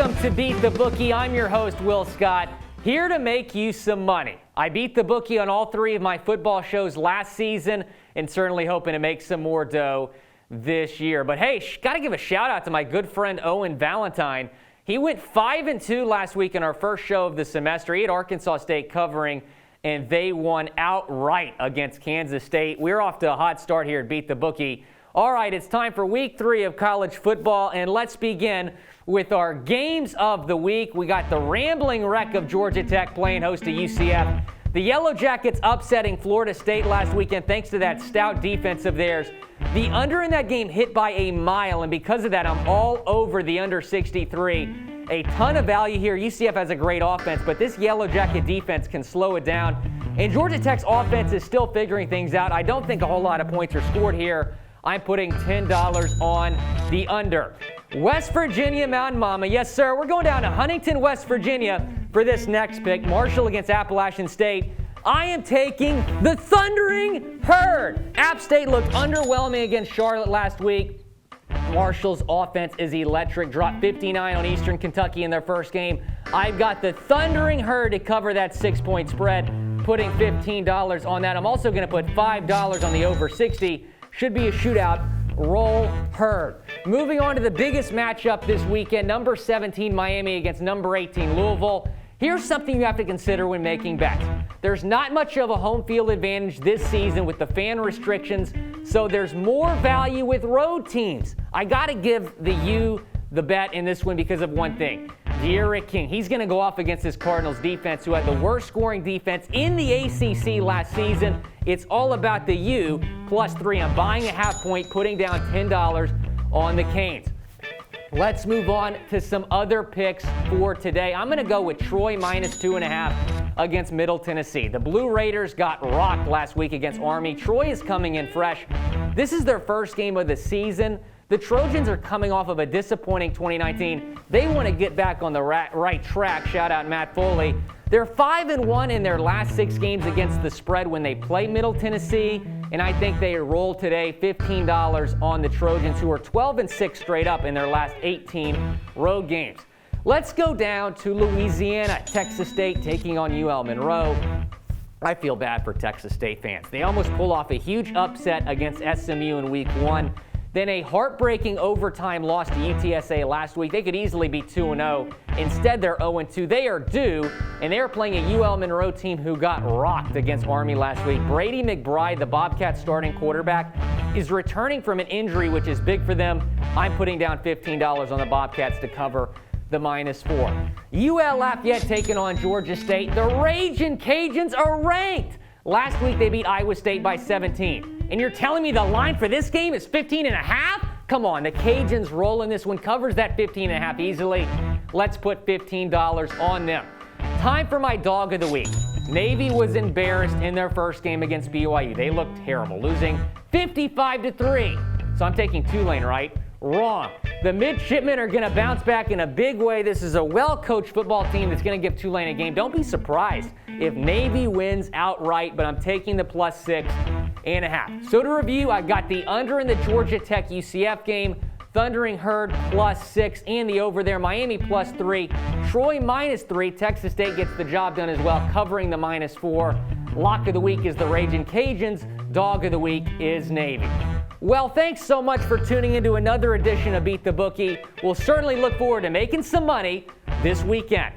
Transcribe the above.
Welcome to Beat the Bookie. I'm your host, Will Scott, here to make you some money. I beat the bookie on all three of my football shows last season and certainly hoping to make some more dough this year. But hey, got to give a shout out to my good friend OWEN Valentine. He went 5-2 last week in our first show of the semester. He had Arkansas State covering, and they won outright against Kansas State. We're off to a hot start here at Beat the Bookie. All right, it's time for week 3 of college football, and let's begin with our games of the week. We got the rambling wreck of Georgia Tech playing host to UCF. The Yellow Jackets upsetting Florida State last weekend thanks to that stout defense of theirs. The under in that game hit by a mile, and because of that, I'm all over the under 63. A ton of value here. UCF has a great offense, but this Yellow Jacket defense can slow it down. And Georgia Tech's offense is still figuring things out. I don't think a whole lot of points are scored here. I'm putting $10 on the under. West Virginia Mountain Mama. Yes, sir. We're going down to Huntington, West Virginia for this next pick. Marshall against Appalachian State. I am taking the Thundering Herd. App State looked underwhelming against Charlotte last week. Marshall's offense is electric. Dropped 59 on Eastern Kentucky in their first game. I've got the Thundering Herd to cover that 6-point spread, putting $15 on that. I'm also going to put $5 on the over 60. Should be a shootout. Roll Herd. Moving on to the biggest matchup this weekend, number 17 Miami against number 18 Louisville. Here's something you have to consider when making bets. There's not much of a home field advantage this season with the fan restrictions, so there's more value with road teams. I got to give the bet in this one because of one thing. D'Eriq King, he's going to go off against this Cardinals defense who had the worst scoring defense in the ACC last season. It's all about the U +3. I'm buying a half point, putting down $10 on the Canes. Let's move on to some other picks for today. I'm going to go with Troy -2.5 against Middle Tennessee. The Blue Raiders got rocked last week against Army. Troy is coming in fresh. This is their first game of the season. The Trojans are coming off of a disappointing 2019. They want to get back on the right track. Shout out Matt Foley. They're 5-1 in their last 6 games against the spread when they play Middle Tennessee, and I think they roll today. $15 on the Trojans, who are 12-6 straight up in their last 18 road games. Let's go down to Louisiana. Texas State taking on UL Monroe. I feel bad for Texas State fans. They almost pull off a huge upset against SMU in week 1. Then a heartbreaking overtime loss to UTSA last week. They could easily be 2-0. Instead, they're 0-2. They are due, and they are playing a UL Monroe team who got rocked against Army last week. Brady McBride, the Bobcats starting quarterback, is returning from an injury, which is big for them. I'm putting down $15 on the Bobcats to cover the -4. UL Lafayette taking on Georgia State. The Ragin' Cajuns are ranked. Last week, they beat Iowa State by 17. And you're telling me the line for this game is 15.5? Come on, the Cajuns rolling this one, covers that 15.5 easily. Let's put $15 on them. Time for my dog of the week. Navy was embarrassed in their first game against BYU. They looked terrible, losing 55-3. So I'm taking Tulane, right? Wrong. The midshipmen are going to bounce back in a big way. This is a well-coached football team that's going to give Tulane a game. Don't be surprised if Navy wins outright, but I'm taking the +6.5. So to review, I got the under in the Georgia Tech UCF game, Thundering Herd +6, and the over there, Miami +3, Troy -3. Texas State gets the job done as well, covering the -4. Lock of the week is the Ragin' Cajuns. Dog of the week is Navy. Well, thanks so much for tuning into another edition of Beat the Bookie. We'll certainly look forward to making some money this weekend.